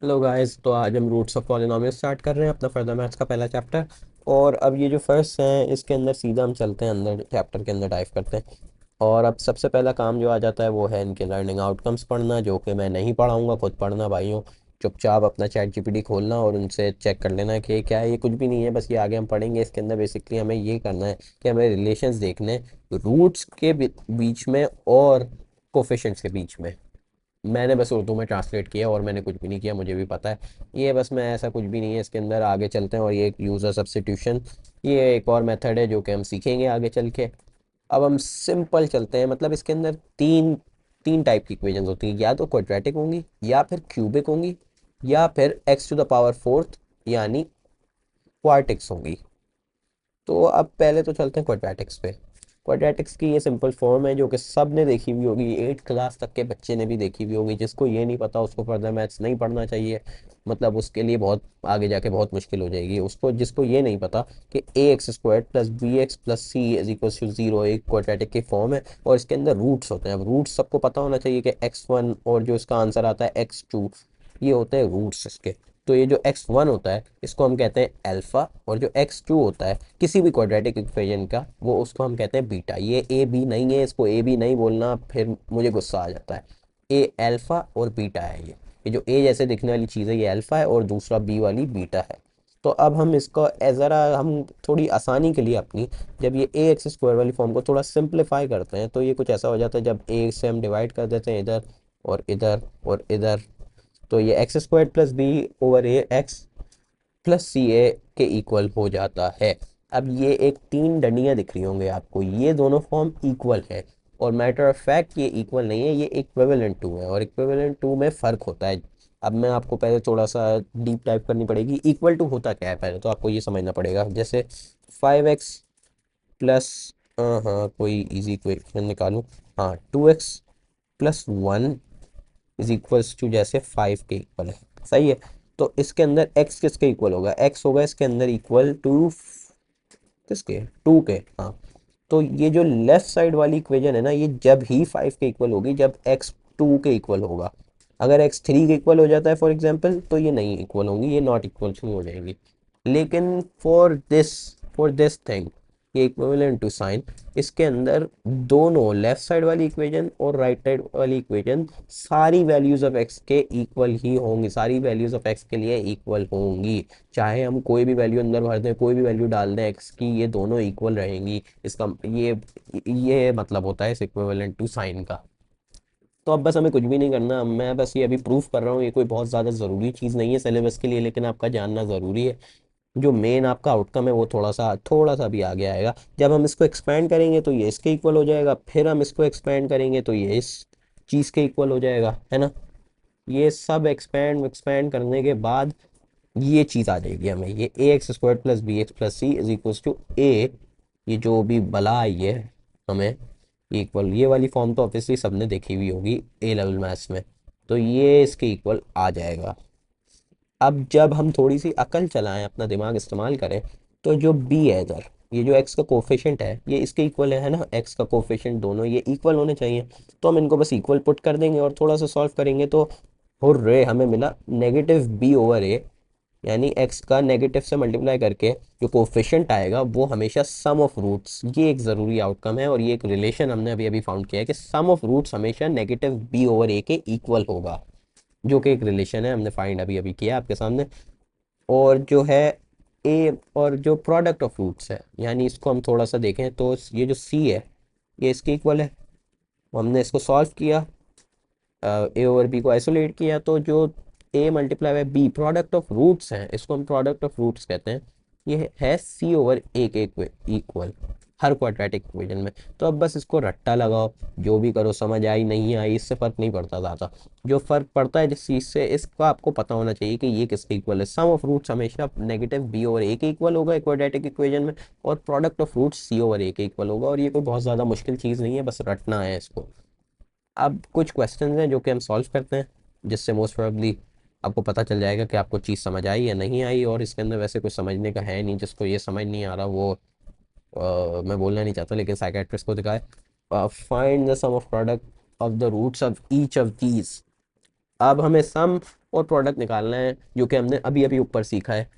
Hello guys, तो आज हम रूट्स ऑफ पॉलिनोमियल स्टार्ट कर रहे हैं अपना फर्दर मैथ्स का पहला चैप्टर। और अब ये जो फर्स्ट है इसके अंदर सीधा हम चलते हैं, अंदर चैप्टर के अंदर डाइव करते हैं। और अब सबसे पहला काम जो आ जाता है वो है इनके लर्निंग आउटकम्स पढ़ना, जो कि मैं नहीं पढ़ाऊँगा, खुद पढ़ना भाइयों। चुपचाप अपना चैट जीपीटी खोलना और उनसे चेक कर लेना कि क्या है। ये कुछ भी नहीं है, बस ये आगे हम पढ़ेंगे। इसके अंदर बेसिकली हमें ये करना है कि हमें रिलेशंस देखने रूट्स के बीच में और कोफिशिएंट्स के बीच में। मैंने बस उर्दू में ट्रांसलेट किया और मैंने कुछ भी नहीं किया, मुझे भी पता है। ये बस मैं, ऐसा कुछ भी नहीं है इसके अंदर। आगे चलते हैं। और ये एक यूज़र सब्स्टिट्यूशन, ये एक और मेथड है जो कि हम सीखेंगे आगे चल के। अब हम सिंपल चलते हैं। मतलब इसके अंदर तीन तीन टाइप की इक्वेशंस होती हैं, या तो क्वाड्रेटिक होंगी, या फिर क्यूबिक होंगी, या फिर X to the power fourth यानी क्वार्टिक्स होंगी। तो अब पहले तो चलते हैं क्वाड्रेटिक्स पे। क्वाड्रेटिक्स की ये सिंपल फॉर्म है जो कि सब ने देखी हुई होगी, 8 क्लास तक के बच्चे ने भी देखी हुई होगी। जिसको ये नहीं पता उसको फर्दर मैथ्स नहीं पढ़ना चाहिए। मतलब उसके लिए बहुत आगे जाके बहुत मुश्किल हो जाएगी उसको, जिसको ये नहीं पता कि A X square plus B X plus C is equal to zero एक क्वाड्रेटिक की फॉर्म है। और इसके अंदर रूट्स होते हैं। अब रूट्स सबको पता होना चाहिए कि x1 और जो इसका आंसर आता है x2, ये होते हैं रूट्स इसके। तो ये जो x1 होता है इसको हम कहते हैं अल्फ़ा, और जो x2 होता है किसी भी क्वाड्रेटिक इक्वेशन का, वो उसको हम कहते हैं बीटा। ये ए बी नहीं है, इसको ए बी नहीं बोलना, फिर मुझे गुस्सा आ जाता है। ए अल्फ़ा और बीटा है। ये जो ए जैसे दिखने वाली चीज़ है ये अल्फ़ा है, और दूसरा बी वाली बीटा है। तो अब हम इसको ज़रा हम थोड़ी आसानी के लिए अपनी, जब ये ए एक्स स्क्वायर वाली फॉर्म को थोड़ा सिंप्लीफाई करते हैं तो ये कुछ ऐसा हो जाता है। जब ए से हम डिवाइड कर देते हैं इधर और इधर और इधर, तो ये X square plus B over A X plus C A के इक्वल हो जाता है। अब ये एक तीन डंडियाँ दिख रही होंगे आपको, ये दोनों फॉर्म इक्वल है। और मैटर ऑफ फैक्ट ये इक्वल नहीं है, ये इक्विवेलेंट टू है, और इक्विवेलेंट टू में फ़र्क होता है। अब मैं आपको पहले थोड़ा सा डीप टाइप करनी पड़ेगी। इक्वल टू होता क्या है पहले तो आपको ये समझना पड़ेगा। जैसे 5x प्लस, हाँ कोई इजी इक्वेशन निकालूं। हाँ 2x plus 1 is equals to, जैसे 5 के इक्वल है। सही है। तो इसके अंदर x किसके इक्वल होगा? x होगा इसके अंदर इक्वल टू किसके? 2 के। हाँ। तो ये जो लेफ्ट साइड वाली इक्वेशन है ना, ये जब ही 5 के इक्वल होगी जब x 2 के इक्वल होगा। अगर x 3 के इक्वल हो जाता है फॉर एग्जांपल, तो ये नहीं इक्वल होंगी, ये नॉट इक्वल हो जाएंगी। लेकिन फॉर दिस थिंग, ये इक्विवेलेंट टू साइन, इसके अंदर दोनों लेफ्ट साइड वाली इक्वेशन और राइट साइड वाली इक्वेशन सारी वैल्यूज ऑफ एक्स के इक्वल ही होंगी, सारी वैल्यूज ऑफ एक्स के लिए इक्वल होंगी। चाहे हम कोई भी वैल्यू अंदर भर दें, कोई भी वैल्यू डाल दें एक्स की, ये दोनों इक्वल रहेंगी। इसका ये मतलब होता है इस इक्विवेलेंट टू साइन का। तो अब बस हमें कुछ भी नहीं करना, मैं बस ये अभी प्रूफ कर रहा हूँ। ये कोई बहुत ज़्यादा ज़रूरी चीज़ नहीं है सिलेबस के लिए, लेकिन आपका जानना ज़रूरी है। जो मेन आपका आउटकम है वो थोड़ा सा भी आगे आएगा। जब हम इसको एक्सपेंड करेंगे तो ये इसके इक्वल हो जाएगा, फिर हम इसको एक्सपेंड करेंगे तो ये इस चीज़ के इक्वल हो जाएगा, है ना। ये सब एक्सपेंड एक्सपेंड करने के बाद ये चीज़ आ जाएगी हमें, ये A X square plus B X plus C is equal to A. ये जो भी बला आई है हमें इक्वल, ये वाली फॉर्म तो ऑब्वियसली सबने देखी हुई होगी ए लेवल मैथ्स में। तो ये इसके इक्वल आ जाएगा। अब जब हम थोड़ी सी अकल चलाएं, अपना दिमाग इस्तेमाल करें, तो जो बी है इधर, ये जो एक्स का कोफिशिएंट है ये इसके इक्वल है ना। एक्स का कोफिशिएंट दोनों ये इक्वल होने चाहिए। तो हम इनको बस इक्वल पुट कर देंगे और थोड़ा सा सॉल्व करेंगे तो हुर्रे हमें मिला नेगेटिव बी ओवर ए। यानी एक्स का नेगेटिव से मल्टीप्लाई करके जो कोफिशिएंट आएगा वो हमेशा सम ऑफ रूट्स, ये एक ज़रूरी आउटकम है। और ये एक रिलेशन हमने अभी अभी फाउंड किया है कि सम ऑफ रूट्स हमेशा नेगेटिव बी ओवर ए के इक्वल होगा, जो कि एक रिलेशन है, हमने फाइंड अभी अभी किया आपके सामने। और जो है ए और जो प्रोडक्ट ऑफ रूट्स है, यानी इसको हम थोड़ा सा देखें तो ये जो सी है ये इसके इक्वल है। हमने इसको सॉल्व किया, ए ओवर बी को आइसोलेट किया, तो जो A multiply by B product of roots हैं, इसको हम प्रोडक्ट ऑफ रूट्स कहते हैं। ये है सी ओवर ए के इक्वल हर क्वाड्रेटिक इक्वेशन में। तो अब बस इसको रट्टा लगाओ, जो भी करो, समझ आई नहीं आई इससे फ़र्क नहीं पड़ता ज़्यादा। जो फ़र्क पड़ता है जिस चीज़ से, इसका आपको पता होना चाहिए कि ये किसके इक्वल है। सम ऑफ रूट्स हमेशा नेगेटिव बी ओवर ए के इक्वल होगा क्वाड्रेटिक इक्वेशन में, और product of roots C over A के इक्वल होगा। और ये कोई बहुत ज़्यादा मुश्किल चीज़ नहीं है, बस रटना है इसको। अब कुछ क्वेश्चंस हैं जो कि हम सॉल्व करते हैं, जिससे मोस्ट प्रोबेबली आपको पता चल जाएगा कि आपको चीज़ समझ आई या नहीं आई। और इसके अंदर वैसे कुछ समझने का है नहीं, जिसको ये समझ नहीं आ रहा वो मैं बोलना नहीं चाहता, लेकिन साइकेट्रिस्ट को दिखाए। Find the sum of product of the roots of each of these. अब हमें सम और प्रोडक्ट निकालना है, जो कि हमने अभी अभी ऊपर सीखा है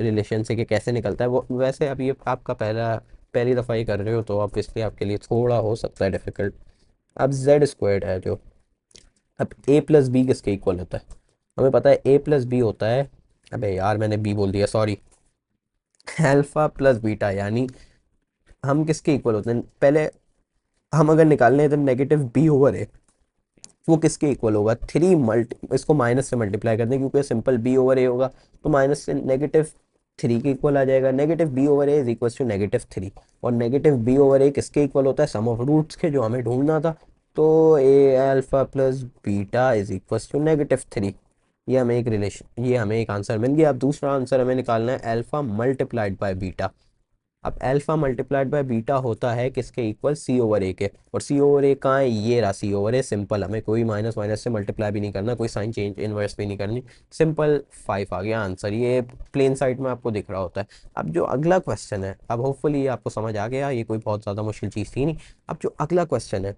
रिलेशन से कि कैसे निकलता है वो। वैसे अभी ये आपका पहली दफ़ा ही कर रहे हो तो ऑब्वियसली आपके लिए थोड़ा हो सकता है डिफ़िकल्ट। अब जेड स्क्वायर्ड है जो, अब ए प्लस बी किसके इक्वल होता है? हमें पता है ए प्लस बी होता है, अबे यार मैंने बी बोल दिया सॉरी, अल्फ़ा प्लस बीटा, यानी हम किसके इक्वल होते हैं पहले हम अगर निकालने हैं तो नेगेटिव बी ओवर ए, वो किसके इक्वल होगा? थ्री मल्टी, इसको माइनस से मल्टीप्लाई कर दें क्योंकि सिंपल बी ओवर ए होगा, तो माइनस से नेगेटिव थ्री के इक्वल आ जाएगा। Negative B over A is equal to negative three, और नेगेटिव बी ओवर ए किसके इक्वल होता है? सम ऑफ रूट्स के, जो हमें ढूंढना था। तो A alpha plus beta is equal to negative three. ये हमें एक आंसर मिल गया। अब दूसरा आंसर हमें निकालना है अल्फा मल्टीप्लाइड बाय बीटा। अब अल्फा मल्टीप्लाइड बाय बीटा होता है किसके इक्वल? सी ओवर ए के। और सी ओवर ए कहाँ है? ये रहा सी ओवर ए, सिंपल, हमें कोई माइनस माइनस से मल्टीप्लाई भी नहीं करना, कोई साइन चेंज इनवर्स भी नहीं करनी, सिंपल 5 आ गया आंसर। ये प्लेन साइड में आपको दिख रहा होता है। अब जो अगला क्वेश्चन है, अब होपफुली ये आपको समझ आ गया, ये कोई बहुत ज़्यादा मुश्किल चीज़ थी नहीं। अब जो अगला क्वेश्चन है,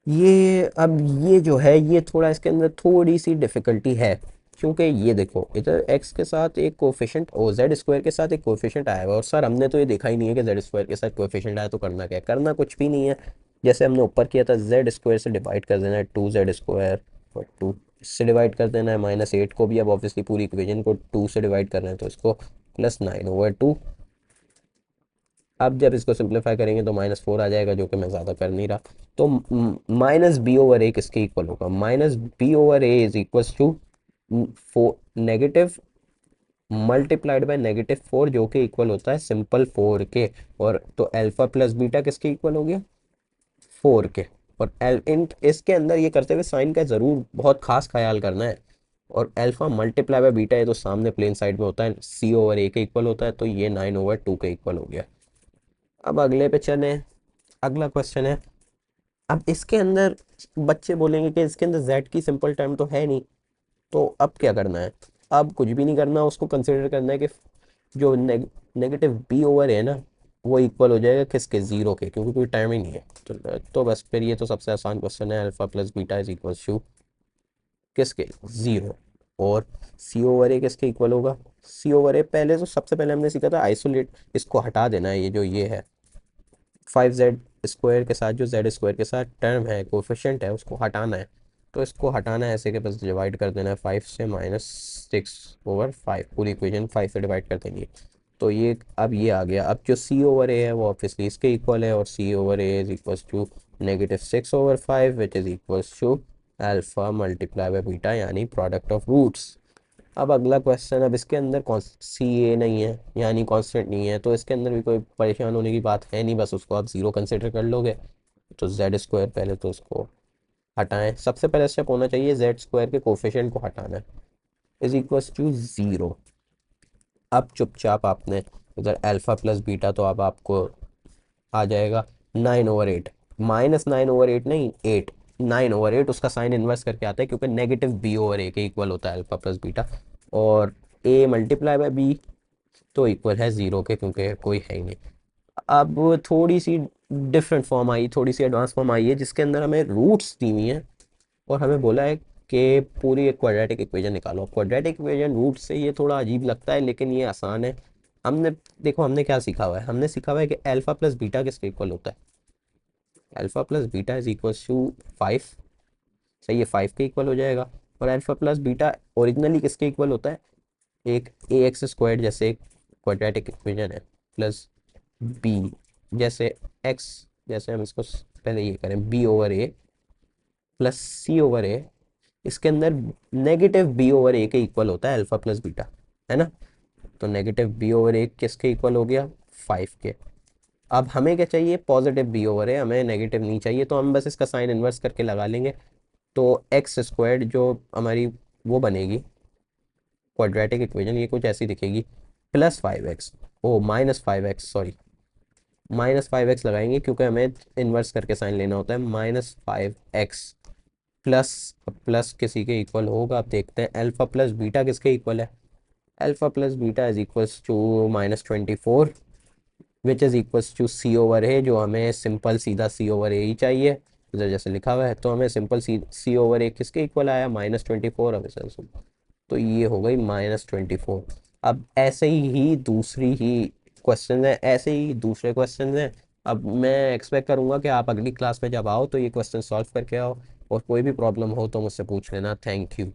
ये जो है ये थोड़ा इसके अंदर थोड़ी सी डिफ़िकल्टी है, क्योंकि ये देखो इधर x के साथ एक कोफिशेंट और जेड स्क्वायर के साथ एक कोफिशेंट आया हुआ है, और सर हमने तो ये देखा ही नहीं है कि जेड स्क्वायर के साथ कोफिशेंट आया, तो करना क्या है? करना कुछ भी नहीं है। जैसे हमने ऊपर किया था, जेड स्क्वायर से डिवाइड कर देना है टू जेड स्क्वायर, और टू इससे डिवाइड कर देना है माइनस एट को भी। अब ऑब्वियसली पूरी इक्वेशन को टू से डिवाइड कर रहे हैं तो इसको प्लस नाइन ओवर टू। अब जब इसको सिंप्लीफाई करेंगे तो माइनस फोर आ जाएगा, जो कि मैं ज़्यादा कर नहीं रहा। तो माइनस बी ओवर ए किसके इक्वल होगा? Minus B over A is equal to four negative multiplied by negative four, जो कि इक्वल होता है सिंपल फोर के। और तो अल्फा प्लस बीटा किसके इक्वल हो गया? फोर के। और एल इन इसके अंदर ये करते हुए साइन का ज़रूर बहुत खास ख्याल करना है। और अल्फा मल्टीप्लाई बाय बीटा, ये तो सामने प्लेन साइड में होता है, सी ओवर ए के इक्वल होता है, तो ये नाइन ओवर टू के इक्वल हो गया। अब अगले पे चले। अगला क्वेश्चन है, अब इसके अंदर बच्चे बोलेंगे कि इसके अंदर z की सिंपल टर्म तो है नहीं, तो अब क्या करना है? अब कुछ भी नहीं करना, उसको कंसिडर करना है कि जो नेगेटिव बी ओवर है ना, वो इक्वल हो जाएगा किसके? ज़ीरो के, क्योंकि कोई टाइम ही नहीं है। तो बस फिर ये तो सबसे आसान क्वेश्चन है, alpha plus beta is equal to किसके? ज़ीरो। और सी ओवर ए किसके इक्वल होगा? सी ओवर ए पहले तो सबसे पहले हमने सीखा था आइसोलेट, इसको हटा देना है, ये जो ये है फाइव जेड स्क्वायर के साथ, जो जेड स्क्वायर के साथ टर्म है कोफिशिएंट है, उसको हटाना है। तो इसको हटाना है ऐसे कि बस डिवाइड कर देना है फाइव से, माइनस सिक्स ओवर फाइव, पूरी इक्वेशन फाइव से डिवाइड कर देंगे। तो ये अब ये आ गया। अब जो सी ओवर ए है वो ऑब्वियसली इसके इक्वल है, और C over A is equal to negative six over five, which is equal to alpha multiply by beta, यानी प्रोडक्ट ऑफ रूट्स। अब अगला क्वेश्चन, अब इसके अंदर कौन सी ए नहीं है, यानी कांस्टेंट नहीं है, तो इसके अंदर भी कोई परेशान होने की बात है नहीं, बस उसको आप ज़ीरो कंसिडर कर लोगे। तो जेड स्क्वायर पहले तो उसको हटाएं, सबसे पहले स्टेप होना चाहिए जेड स्क्वायर के कोफिशिएंट को हटाना है, इज इक्वल्स टू ज़ीरो। अब चुपचाप आपने इधर अल्फ़ा प्लस बीटा, तो अब आपको आ जाएगा nine over eight, minus nine over eight नहीं, एट, नाइन ओवर एट, उसका साइन इन्वर्स करके आता है क्योंकि नेगेटिव बी ओवर ए के इक्वल होता है अल्फा प्लस बीटा। और ए मल्टीप्लाई बाय बी तो इक्वल है ज़ीरो के, क्योंकि कोई है ही नहीं। अब थोड़ी सी डिफरेंट फॉर्म आई, थोड़ी सी एडवांस फॉर्म आई है, जिसके अंदर हमें रूट्स दी हुई हैं, और हमें बोला है कि पूरी एक क्वाड्रेटिक इक्वेशन निकालो। क्वाड्रेटिक इक्वेशन रूट से ये थोड़ा अजीब लगता है, लेकिन ये आसान है। हमने देखो हमने क्या सीखा हुआ है, हमने सीखा हुआ है कि अल्फा प्लस बीटा किसके इक्वल होता है? Alpha plus beta is equal to five, सही है, फाइव के इक्वल हो जाएगा। और अल्फा प्लस बीटा ओरिजिनली किसके इक्वल होता है? एक ए एक्स स्क्वायर जैसे क्वाड्रेटिक इक्वेशन है, प्लस बी जैसे एक्स, जैसे हम इसको पहले ये करें B over A plus C over A, इसके अंदर नेगेटिव बी ओवर ए के इक्वल होता है अल्फा प्लस बीटा, है ना? तो नेगेटिव बी ओवर ए किसके इक्वल हो गया? फाइव के। अब हमें क्या चाहिए? पॉजिटिव बी ओवर ए, हमें नेगेटिव नहीं चाहिए, तो हम बस इसका साइन इन्वर्स करके लगा लेंगे। तो एक्स स्क्वायर्ड जो हमारी वो बनेगी क्वाड्रेटिक इक्वेशन, ये कुछ ऐसी दिखेगी, plus five X, oh minus five X sorry, minus five X लगाएंगे क्योंकि हमें इन्वर्स करके साइन लेना होता है। Minus five X plus, plus किसी के इक्वल होगा, आप देखते हैं अल्फा प्लस बीटा किसके इक्वल है? Alpha plus beta is equals to minus twenty four, which is equals to C over A, जो हमें सिंपल सीधा सी ओवर ए ही चाहिए। इधर जैसे लिखा हुआ है, तो हमें सिंपल सी/a किसके इक्वल आया, -24। अब इसे तो ये हो गई -24। अब ऐसे ही दूसरी ही क्वेश्चन है, ऐसे ही दूसरे क्वेश्चन हैं। अब मैं एक्सपेक्ट करूँगा कि आप अगली क्लास में जब आओ तो ये क्वेश्चन सॉल्व करके आओ, और कोई भी प्रॉब्लम हो तो मुझसे पूछ लेना। Thank you.